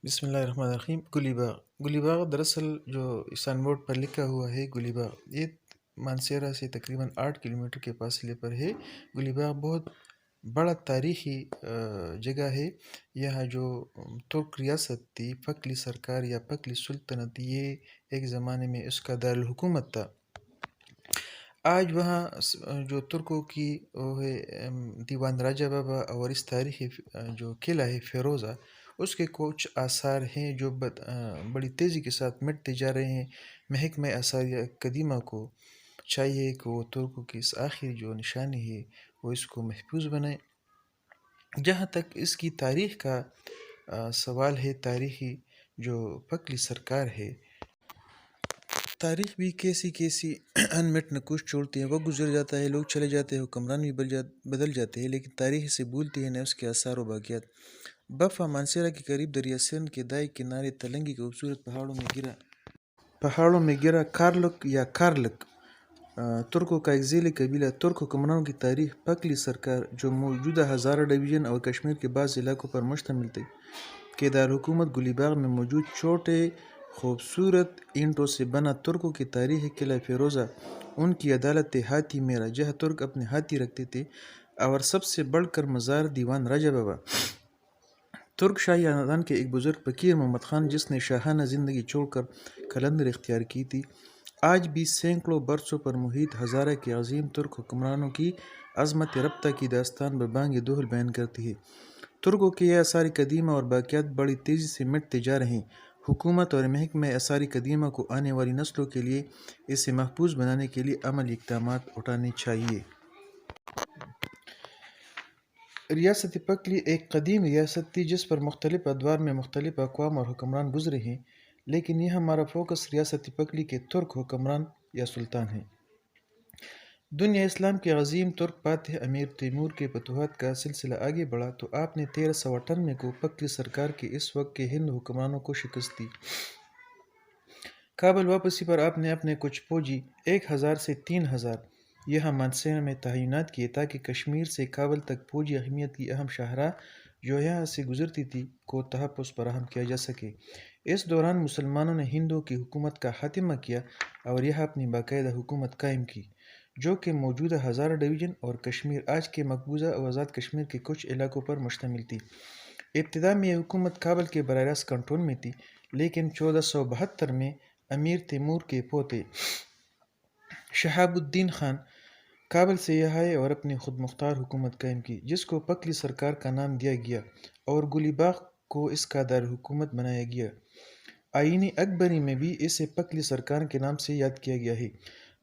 بسم اللہ الرحمن الرحیم۔ گلی باغ گلی باغ دراصل جو سائن بورڈ پر لکھا ہوا ہے گلی باغ، یہ مانسیرا سے تقریباً 8 کلومیٹر کے فاصلے پر ہے۔ گلی باغ بہت بڑا تاریخی جگہ ہے۔ یہاں جو ترک ریاست تھی، پکلی سرکار یا پکلی سلطنت، یہ ایک زمانے میں اس کا دارالحکومت تھا۔ آج وہاں جو ترکوں کی وہ ہے دیوان راجہ بابا، اور اس تاریخی جو قلعہ ہے فیروزہ، اس کے کچھ آثار ہیں جو بڑی تیزی کے ساتھ مٹتے جا رہے ہیں۔ محکمہ آثار قدیمہ کو چاہیے کہ وہ ترکوں کی اس آخری جو نشانی ہے وہ اس کو محفوظ بنائے۔ جہاں تک اس کی تاریخ کا سوال ہے، تاریخی جو پکلی سرکار ہے، تاریخ بھی کیسی انمٹ نقوش چھوڑتی ہے۔ وقت گزر جاتا ہے، لوگ چلے جاتے ہیں، حکمران بھی بدل جاتے ہیں، لیکن تاریخ اسے بھولتی ہے نہ اس کے آثار و باقیات۔ بفا مانسیرا کے قریب دریا سندھ کے دائیں کنارے تلنگی کے خوبصورت پہاڑوں میں گرا کارلک یا کارلک ترکوں کا ایک ذیلی قبیلہ۔ ترک حکمرانوں کی تاریخ پکلی سرکار، جو موجودہ ہزارہ ڈویژن اور کشمیر کے بعض علاقوں پر مشتمل تھی، کے دارالحکومت گلی باغ میں موجود چھوٹے خوبصورت اینٹوں سے بنا ترکوں کی تاریخی قلعہ فیروزہ، ان کی عدالت ہاتھی میرا، جہاں ترک اپنے ہاتھی رکھتے تھے، اور سب سے بڑھ کر مزار دیوان راجہ بابا، ترک شاہی خاندان کے ایک بزرگ فقیر محمد خان، جس نے شاہانہ زندگی چھوڑ کر قلندر اختیار کی تھی، آج بھی سینکڑوں برسوں پر محیط ہزارہ کے عظیم ترک حکمرانوں کی عظمت ربطہ کی داستان ببانگ دوہل بیان کرتی ہے۔ ترکوں کے یہ آثار قدیمہ اور باقیات بڑی تیزی سے مٹتے جا رہے ہیں۔ حکومت اور محکمہ آثار قدیمہ کو آنے والی نسلوں کے لیے اسے محفوظ بنانے کے لیے عملی اقدامات اٹھانے چاہیے۔ ریاست پکلی ایک قدیم ریاست تھی جس پر مختلف ادوار میں مختلف اقوام اور حکمران گزرے ہیں، لیکن یہ ہمارا فوکس ریاست پکلی کے ترک حکمران یا سلطان ہیں۔ دنیا اسلام کے عظیم ترک فاتح امیر تیمور کے فتوحات کا سلسلہ آگے بڑھا تو آپ نے 1398 کو پکلی سرکار کے اس وقت کے ہند حکمرانوں کو شکست دی۔ کابل واپسی پر آپ نے اپنے کچھ فوجی 1000 سے 3000 یہاں مانسیرا میں تعینات کیے تاکہ کشمیر سے کابل تک فوجی اہمیت کی اہم شاہراہ جو یہاں سے گزرتی تھی کو تحفظ فراہم کیا جا سکے۔ اس دوران مسلمانوں نے ہندوؤں کی حکومت کا خاتمہ کیا اور یہاں اپنی باقاعدہ حکومت قائم کی، جو کہ موجودہ ہزارہ ڈویژن اور کشمیر، آج کے مقبوضہ اور آزاد کشمیر کے کچھ علاقوں پر مشتمل تھی۔ ابتدا میں یہ حکومت کابل کے براہ راست کنٹرول میں تھی، لیکن 1472 میں امیر تیمور کے پوتے شہاب الدین خان کابل سے یہاں آئے اور اپنی خود مختار حکومت قائم کی، جس کو پکلی سرکار کا نام دیا گیا اور گلی باغ کو اس کا دارالحکومت بنایا گیا۔ آئین اکبری میں بھی اسے پکلی سرکار کے نام سے یاد کیا گیا ہے۔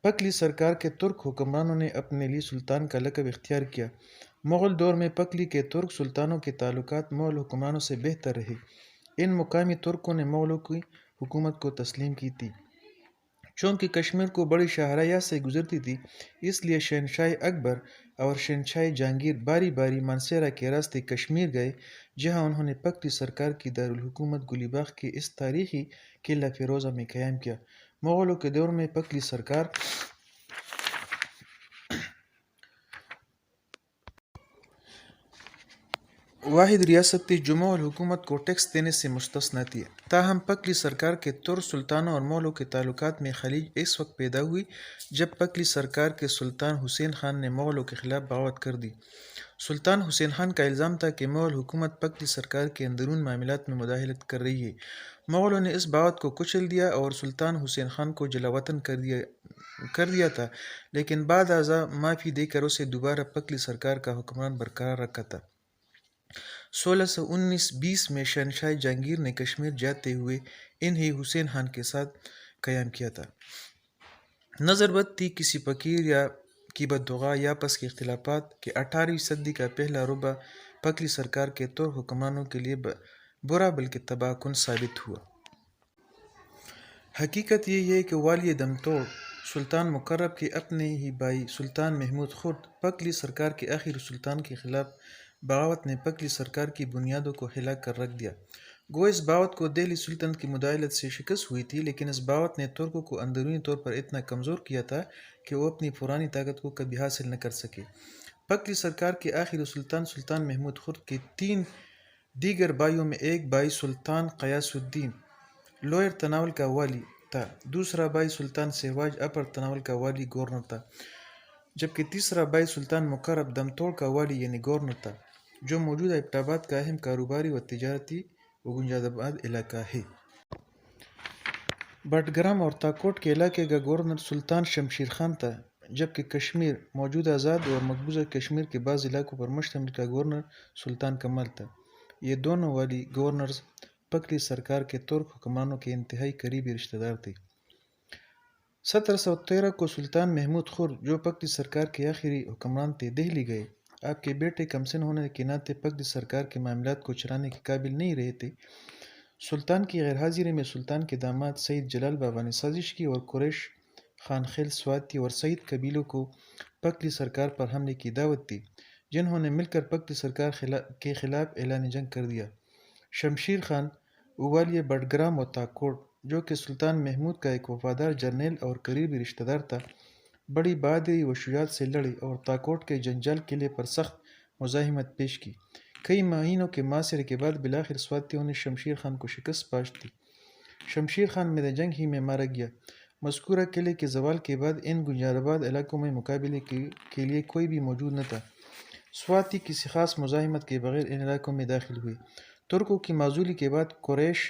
پکلی سرکار کے ترک حکمرانوں نے اپنے لیے سلطان کا لقب اختیار کیا۔ مغل دور میں پکلی کے ترک سلطانوں کے تعلقات مغل حکمرانوں سے بہتر رہے۔ ان مقامی ترکوں نے مغلوں کی حکومت کو تسلیم کی تھی۔ چونکہ کشمیر کو بڑی شاہراہ سے گزرتی تھی، اس لیے شہنشاہ اکبر اور شہنشاہ جہانگیر باری باری مانسیرا کے راستے کشمیر گئے، جہاں انہوں نے پکلی سرکار کی دارالحکومت گلی باغ کے اس تاریخی قلعہ فیروزہ میں قیام کیا۔ مغلوں کے دور میں پکلی سرکار واحد ریاست تھی جو مغل حکومت کو ٹیکس دینے سے مستثنیٰ تھی۔ تاہم پکلی سرکار کے ترک سلطانوں اور مغلوں کے تعلقات میں خلیج اس وقت پیدا ہوئی جب پکلی سرکار کے سلطان حسین خان نے مغلوں کے خلاف بغاوت کر دی۔ سلطان حسین خان کا الزام تھا کہ مغل حکومت پکلی سرکار کے اندرون معاملات میں مداخلت کر رہی ہے۔ مغلوں نے اس بغاوت کو کچل دیا اور سلطان حسین خان کو جلا وطن کر دیا تھا، لیکن بعد ازاں معافی دے کر اسے دوبارہ پکلی سرکار کا حکمران برقرار رکھا تھا۔ 1619-20 میں شہنشاہ جہانگیر نے کشمیر جاتے ہوئے انہیں حسین خان کے ساتھ قیام کیا تھا۔ نظر بد تھی کسی فقیر یا کی بددعا یا آپس کے اختلافات کہ 18ویں صدی کا پہلا ربع پکلی سرکار کے ترک حکمرانوں کے لیے برا بلکہ تباہ کن ثابت ہوا۔ حقیقت یہ ہے کہ والی دم توڑ سلطان مقرب کے اپنے ہی بھائی سلطان محمود خرد پکلی سرکار کے آخری سلطان کے خلاف بغاوت نے پکلی سرکار کی بنیادوں کو ہلا کر رکھ دیا۔ گو اس بغاوت کو دہلی سلطنت کی مداخلت سے شکست ہوئی تھی، لیکن اس بغاوت نے ترکوں کو اندرونی طور پر اتنا کمزور کیا تھا کہ وہ اپنی پرانی طاقت کو کبھی حاصل نہ کر سکے۔ پکلی سرکار کے آخری سلطان محمود خرد کے 3 دیگر بھائیوں میں ایک بھائی سلطان قیاس الدین لوئر تناول کا والی تھا، دوسرا بھائی سلطان سہواج اپر تناول کا والی گورنر تھا، جبکہ تیسرا بھائی سلطان مقرب دمتوڑ کا والی یعنی گورنر تھا، جو موجودہ ایبٹ آباد کا اہم کاروباری و تجارتی و گنجاد آباد علاقہ ہے۔ بٹگرام اور تاکوٹ کے علاقے کا گورنر سلطان شمشیر خان تھا، جبکہ کشمیر موجودہ آزاد اور مقبوضہ کشمیر کے بعض علاقوں پر مشتمل کا گورنر سلطان کمال تھا۔ یہ دونوں والی گورنرز پکلی سرکار کے ترک حکمرانوں کے انتہائی قریبی رشتہ دار تھے۔ 1713 کو سلطان محمود خور جو پکلی سرکار کے آخری حکمران تھے دہلی گئے۔ آپ کے بیٹے کمسن ہونے کے ناطے پکلی سرکار کے معاملات کو چلانے کے قابل نہیں رہے تھے۔ سلطان کی غیر حاضری میں سلطان کے داماد سید جلال بابا نے سازش کی اور قریش، خانخیل، سواتی اور سعید قبیلوں کو پکلی سرکار پر حملے کی دعوت دی، جنہوں نے مل کر پکلی سرکار کے خلاف اعلان جنگ کر دیا۔ شمشیر خان اوالیہ بٹگرام اور تاکوٹ، جو کہ سلطان محمود کا ایک وفادار جرنیل اور قریبی رشتہ دار تھا، بڑی بہادری و شجاعت سے لڑے اور تاکوٹ کے جنجال قلعے پر سخت مزاحمت پیش کی۔ کئی مہینوں کے محاصرے کے بعد بالآخر سواتیوں نے شمشیر خان کو شکست پاش دی۔ شمشیر خان میدان جنگ ہی میں مارا گیا۔ مذکورہ قلعے کے زوال کے بعد ان گنجاد آباد علاقوں میں مقابلے کے لیے کوئی بھی موجود نہ تھا۔ سواتی کسی خاص مزاحمت کے بغیر ان علاقوں میں داخل ہوئے۔ ترکوں کی معزولی کے بعد قریش،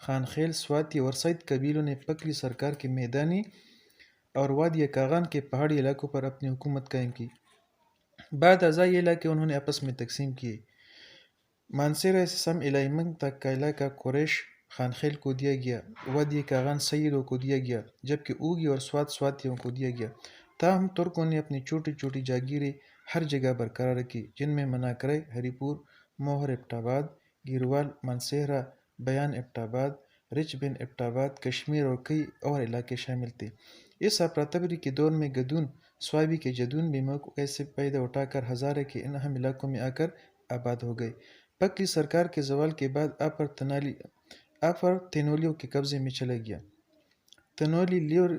خانخیل، سواتی اور سعید قبیلوں نے پکلی سرکار کے میدانی اور وادی کاغان کے پہاڑی علاقوں پر اپنی حکومت قائم کی۔ بعد ازاں یہ علاقے انہوں نے آپس میں تقسیم کیے۔ مانسیرہ سے سم الائمنگ تک کا علاقہ قریش، خانخیل کو دیا گیا، وادی کاغان سعیدوں کو دیا گیا، جبکہ اوگی اور سوات سواتیوں کو دیا گیا۔ تاہم ترکوں نے اپنی چھوٹی چھوٹی جاگیریں ہر جگہ برقرار رکھی، جن میں مناکرے، ہری پور، موہر ایبٹ آباد، گیروال، مانسیرہ، بیان ایبٹ آباد، رچ بن ایبٹ آباد، کشمیر اور کئی اور علاقے شامل تھے۔ اس افراتفری کے دور میں گدون، سوابی کے جدون بھی موقع سے پیدا اٹھا کر ہزارے کے ان اہم علاقوں میں آ کر آباد ہو گئے۔ پکلی سرکار کے زوال کے بعد آفر تینولیوں کے قبضے میں چلا گیا۔ تنولی لیور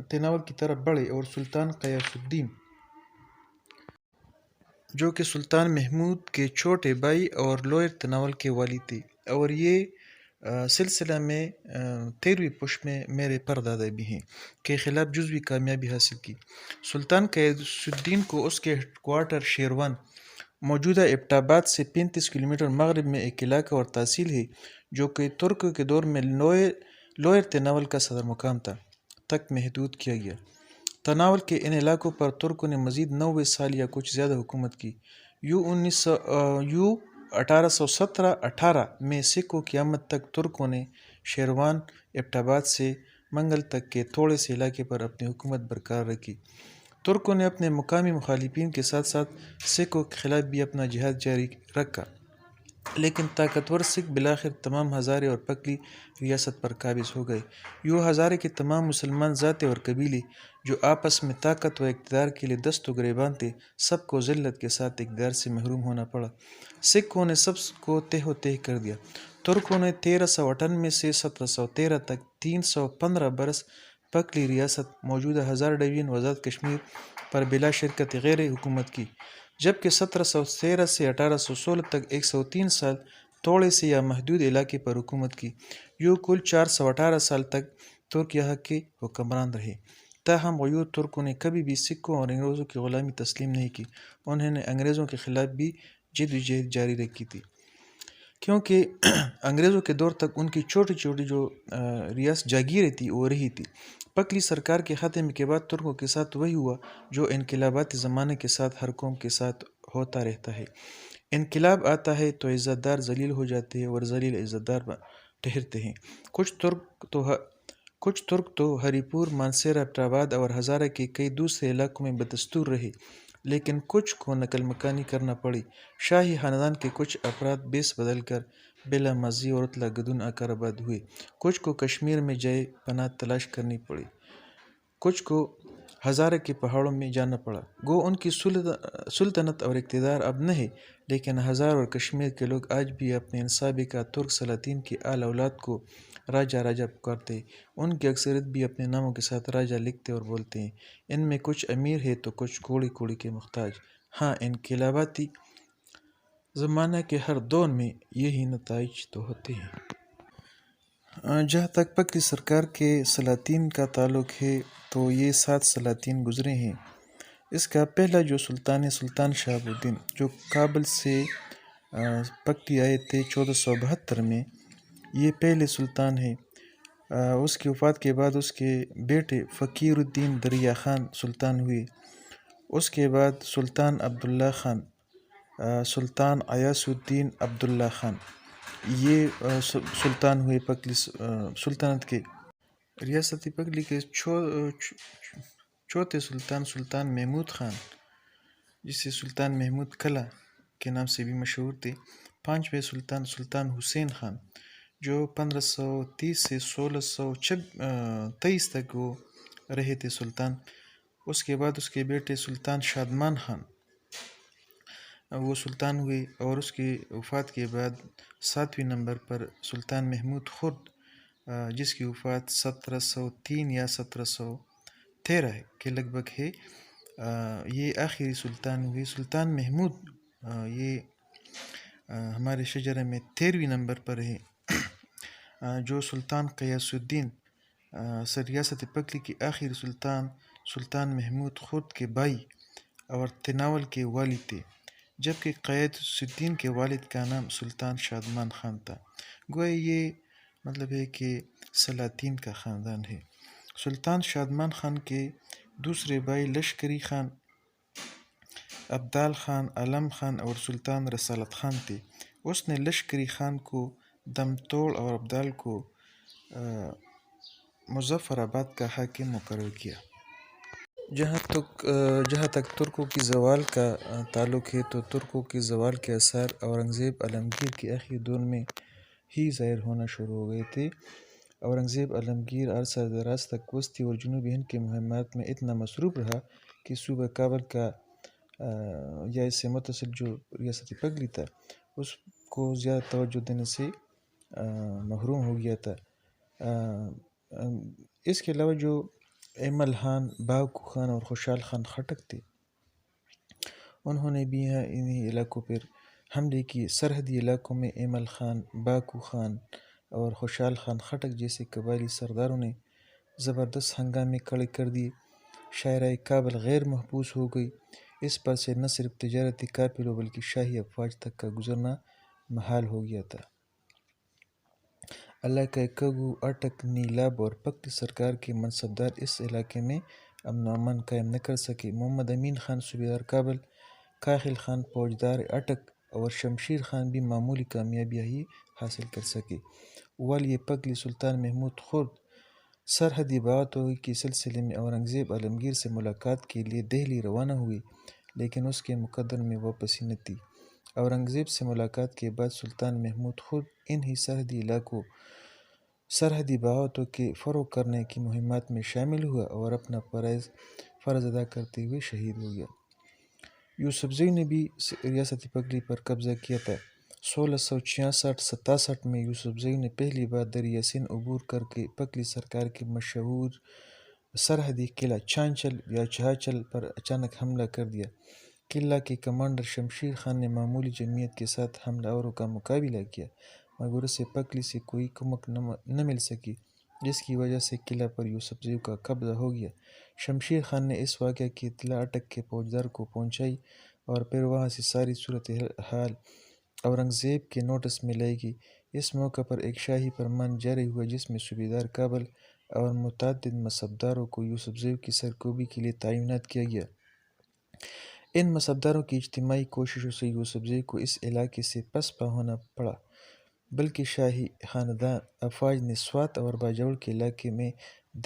تناول کی طرف بڑھے اور سلطان قیاس الدین، جو کہ سلطان محمود کے چھوٹے بھائی اور لوئر تناول کے والی تھے، اور یہ سلسلہ میں 13ویں پشت میں میرے پردادا بھی ہیں، کے خلاف جزوی کامیابی حاصل کی۔ سلطان قیاس الدین کو اس کے ہیڈ کوارٹر شیروان، موجودہ ایبٹ آباد سے 35 کلومیٹر مغرب میں ایک علاقہ اور تحصیل ہے، جو کہ ترکوں کے دور میں لوئر تناول کا صدر مقام تھا، تک محدود کیا گیا۔ تناول کے ان علاقوں پر ترکوں نے مزید 90 سال یا کچھ زیادہ حکومت کی۔ 1817-18 میں سکھوں کی آمد تک ترکوں نے شیروان، ایبٹ آباد سے منگل تک کے تھوڑے سے علاقے پر اپنی حکومت برقرار رکھی۔ ترکوں نے اپنے مقامی مخالفین کے ساتھ ساتھ سکھوں کے خلاف بھی اپنا جہاد جاری رکھا، لیکن طاقتور سکھ بالآخر تمام ہزارے اور پکلی ریاست پر قابض ہو گئے۔ ہزارے کے تمام مسلمان ذاتیں اور قبیلے جو آپس میں طاقت و اقتدار کے لیے دست و گریباں تھے، سب کو ذلت کے ساتھ اقتدار سے محروم ہونا پڑا۔ سکھوں نے سب کو تہ و تہ کر دیا۔ ترکوں نے 1398 سے 1713 تک 315 برس پکلی ریاست، موجودہ ہزار ڈویژن و آزاد کشمیر پر بلا شرکت غیر حکومت کی، جبکہ 1713 سے 1816 تک 103 سال تھوڑے سے یا محدود علاقے پر حکومت کی۔ کل 418 سال تک ترک یہاں کے حکمران رہے۔ تاہم غیور ترکوں نے کبھی بھی سکھوں اور انگریزوں کی غلامی تسلیم نہیں کی۔ انہوں نے انگریزوں کے خلاف بھی جدوجہد جاری رکھی تھی، کیونکہ انگریزوں کے دور تک ان کی چھوٹی چھوٹی جو ریاست جاگیریں تھی وہ رہی تھی۔ پکلی سرکار کے خاتمے کے بعد ترکوں کے ساتھ وہی ہوا جو انقلاباتی زمانے کے ساتھ ہر قوم کے ساتھ ہوتا رہتا ہے۔ انقلاب آتا ہے تو عزت دار ذلیل ہو جاتے ہیں اور ذلیل عزت دار ٹھہرتے ہیں۔ کچھ ترک تو ہری پور، مانسیرہ، ایبٹ آباد اور ہزارہ کے کئی دوسرے علاقوں میں بدستور رہے، لیکن کچھ کو نقل مکانی کرنا پڑی۔ شاہی خاندان کے کچھ افراد بیس بدل کر بلا ماضی اور اطلاع گدون آ کر آباد ہوئے۔ کچھ کو کشمیر میں جائے پناہ تلاش کرنی پڑی، کچھ کو ہزارہ کے پہاڑوں میں جانا پڑا۔ گو ان کی سلطنت اور اقتدار اب نہ ہے، لیکن ہزار اور کشمیر کے لوگ آج بھی اپنے ان سابقہ ترک سلاطین کی آل اولاد کو راجہ راجہ پکارتے ہیں۔ ان کی اکثریت بھی اپنے ناموں کے ساتھ راجہ لکھتے اور بولتے ہیں۔ ان میں کچھ امیر ہے تو کچھ کوڑی کوڑی کے محتاج۔ ہاں، انقلاباتی زمانہ کے ہر دور میں یہی نتائج تو ہوتے ہیں۔ جہاں تک پکری سرکار کے سلاطین کا تعلق ہے تو یہ 7 سلاطین گزرے ہیں۔ اس کا پہلا جو سلطان ہے سلطان شہاب الدین، جو کابل سے پکری آئے تھے 1472 میں، یہ پہلے سلطان ہے۔ اس کی وفات کے بعد اس کے بیٹے فقیر الدین دریا خان سلطان ہوئے۔ اس کے بعد سلطان عبداللہ خان، سلطان ایاس الدین عبداللہ خان، یہ سلطان ہوئے پکلی سلطنت کے۔ ریاست پکلی کے چوتھے سلطان سلطان محمود خان، جسے سلطان محمود قلعہ کے نام سے بھی مشہور تھے۔ پانچویں سلطان سلطان حسین خان، جو 1530 سے 1623 تک وہ رہے تھے سلطان۔ اس کے بعد اس کے بیٹے سلطان شادمان خان وہ سلطان ہوئے، اور اس کی وفات کے بعد 7ویں نمبر پر سلطان محمود خرد، جس کی وفات 1703 یا 1713 کے لگ بھگ ہے، یہ آخری سلطان ہوئے۔ سلطان محمود یہ ہمارے شجرہ میں 13ویں نمبر پر ہے، جو سلطان قیاس الدین ریاست پکلی کی آخری سلطان سلطان محمود خرد کے بھائی اور تناول کے والد تھے، جبکہ قیاس الدین کے والد کا نام سلطان شادمان خان تھا۔ گویا یہ مطلب ہے کہ سلاطین کا خاندان ہے۔ سلطان شادمان خان کے دوسرے بھائی لشکری خان، ابدال خان، علم خان اور سلطان رسالت خان تھے۔ اس نے لشکری خان کو دم توڑ اور ابدال کو مظفر آباد کا حاکم مقرر کیا۔ جہاں تک ترکوں کی زوال کا تعلق ہے تو ترکوں کے زوال کے آثار اورنگزیب عالمگیر کے آخری دور میں ہی ظاہر ہونا شروع ہو گئے تھے۔ اورنگزیب عالمگیر عرصہ دراز تک وسطی اور جنوبی ہند کے مہمات میں اتنا مصروف رہا کہ صوبہ کابل کا یا اس سے متصل جو ریاست پگلی تھا اس کو زیادہ توجہ دینے سے محروم ہو گیا تھا۔ اس کے علاوہ جو ایمل خان، باکو خان اور خوشحال خان خٹک تھے، انہوں نے بھی انہی علاقوں پر حملے کی۔ سرحدی علاقوں میں ایمل خان، باکو خان اور خوشحال خان خٹک جیسے قبائلی سرداروں نے زبردست ہنگامے کھڑے کر دیے۔ شاہراہ کابل غیر محفوظ ہو گئی۔ اس پر سے نہ صرف تجارتی قافلوں بلکہ شاہی افواج تک کا گزرنا محال ہو گیا تھا۔ علاقہ کگو، اٹک، نیلاب اور پکلی سرکار کے منصبدار اس علاقے میں امن و امان قائم نہ کر سکے۔ محمد امین خان صوبیدار کابل، کاخل خان فوجدار اٹک اور شمشیر خان بھی معمولی کامیابیاں ہی حاصل کر سکے۔ والی پگلی سلطان محمود خرد سرحدی بغاوتوں کے سلسلے میں اورنگزیب عالمگیر سے ملاقات کے لیے دہلی روانہ ہوئے، لیکن اس کے مقدر میں واپسی نہ تھی۔ اورنگزیب سے ملاقات کے بعد سلطان محمود خرد انہی سرحدی علاقوں سرحدی بغاوتوں کے فروغ کرنے کی مہمات میں شامل ہوا اور اپنا فرض ادا کرتے ہوئے شہید ہو گیا۔ یوسفزئی نے بھی ریاست پگلی پر قبضہ کیا تھا۔ 1666-67 میں یوسفزئی نے پہلی بار دریا سندھ عبور کر کے پگلی سرکار کے مشہور سرحدی قلعہ چانچل یا چہاچل پر اچانک حملہ کر دیا۔ قلعہ کے کمانڈر شمشیر خان نے معمولی جمعیت کے ساتھ حملہ آوروں کا مقابلہ کیا، مگر اسے پگلی سے کوئی کمک نہ مل سکی، جس کی وجہ سے قلعہ پر یوسفزئی کا قبضہ ہو گیا۔ شمشیر خان نے اس واقعہ کی اطلاع اٹک کے فوجدار کو پہنچائی اور پھر وہاں سے ساری صورتحال اورنگزیب کے نوٹس میں لائی گئی۔ اس موقع پر ایک شاہی فرمان جاری ہوا جس میں صوبیدار کابل اور متعدد منصبداروں کو یوسفزئی کی سرکوبی کے لیے تعینات کیا گیا۔ ان منصبداروں کی اجتماعی کوششوں سے یوسفزئی کو اس علاقے سے پسپا ہونا پڑا، بلکہ شاہی خاندان افواج نے سوات اور باجوڑ کے علاقے میں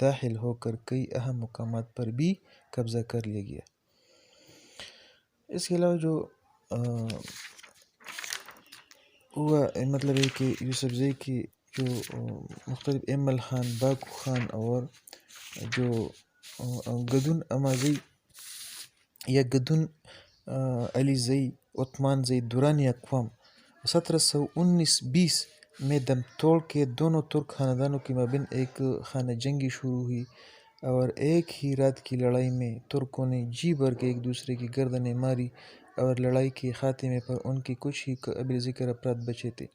داخل ہو کر کئی اہم مقامات پر بھی قبضہ کر لیا گیا۔ اس کے علاوہ جو ہوا مطلب ہے کہ یوسفزئی کی جو مختلف ایمل خان، باکو خان اور جو گدن امازئی یا گدن علی زئی، عثمان زئی دورانی اقوام 1719-20 میں دم توڑ کے دونوں ترک خاندانوں کے مابین ایک خانہ جنگی شروع ہوئی، اور ایک ہی رات کی لڑائی میں ترکوں نے جی بھر کے ایک دوسرے کی گردنیں ماری اور لڑائی کے خاتمے پر ان کی کچھ ہی قابل ذکر افراد بچے تھے۔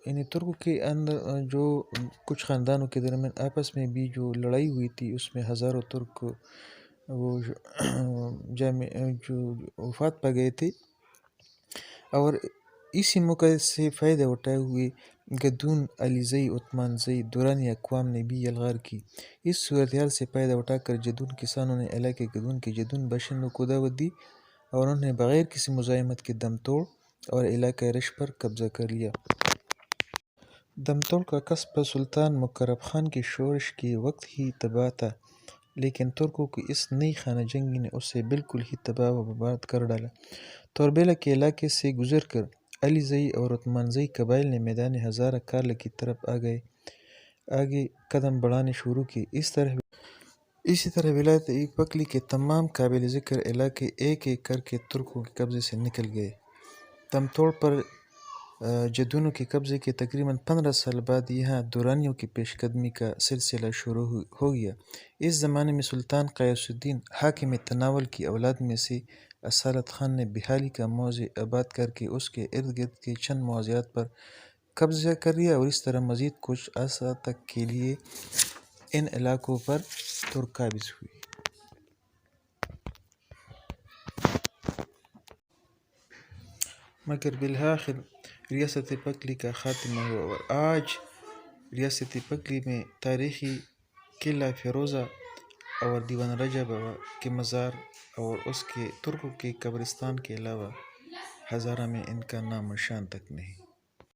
یعنی ترکوں کے اندر جو کچھ خاندانوں کے درمیان آپس میں بھی جو لڑائی ہوئی تھی، اس میں ہزاروں ترک وہ جو وفات پا گئے تھے، اور اسی موقع سے فائدہ اٹھائے ہوئے گدون، علی زئی، عثمان زئی دورانی اقوام نے بھی یلغار کی۔ اس صورتحال سے فائدہ اٹھا کر جدون کسانوں نے علاقے گدون کے جدون باشندوں کو دعوت دی اور انہوں نے بغیر کسی مزاحمت کے دم توڑ اور علاقہ رش پر قبضہ کر لیا۔ دم توڑ کا قصبہ سلطان مقرب خان کے شورش کے وقت ہی تباہ تھا، لیکن ترکوں کی اس نئی خانہ جنگی نے اسے بالکل ہی تباہ و برباد کر ڈالا۔ توربیلا کے علاقے سے گزر کر علی زئی اور عثمان زئی قبائل نے میدان ہزارہ کارلا کی طرف آگے قدم بڑھانے شروع کیے۔ اسی طرح ولایت پکلی کے تمام قابل ذکر علاقے ایک ایک کر کے ترکوں کے قبضے سے نکل گئے۔ دم توڑ پر جدونوں کے قبضے کے تقریباً 15 سال بعد یہاں دورانیوں کی پیش قدمی کا سلسلہ شروع ہو گیا۔ اس زمانے میں سلطان غیاث الدین حاکم تناول کی اولاد میں سے اصالت خان نے بحالی کا موضع آباد کر کے اس کے ارد گرد کے چند موضعات پر قبضہ کر لیا، اور اس طرح مزید کچھ عرصہ تک کے لیے ان علاقوں پر ترک قابض ہوئے۔ مگر بالآخر ریاست پکلی کا خاتمہ ہوا، اور آج ریاست پکلی میں تاریخی قلعہ فیروزہ اور دیوان راجہ بابا کے مزار اور اس کے ترکوں کے قبرستان کے علاوہ ہزارہ میں ان کا نام و نشان تک نہیں۔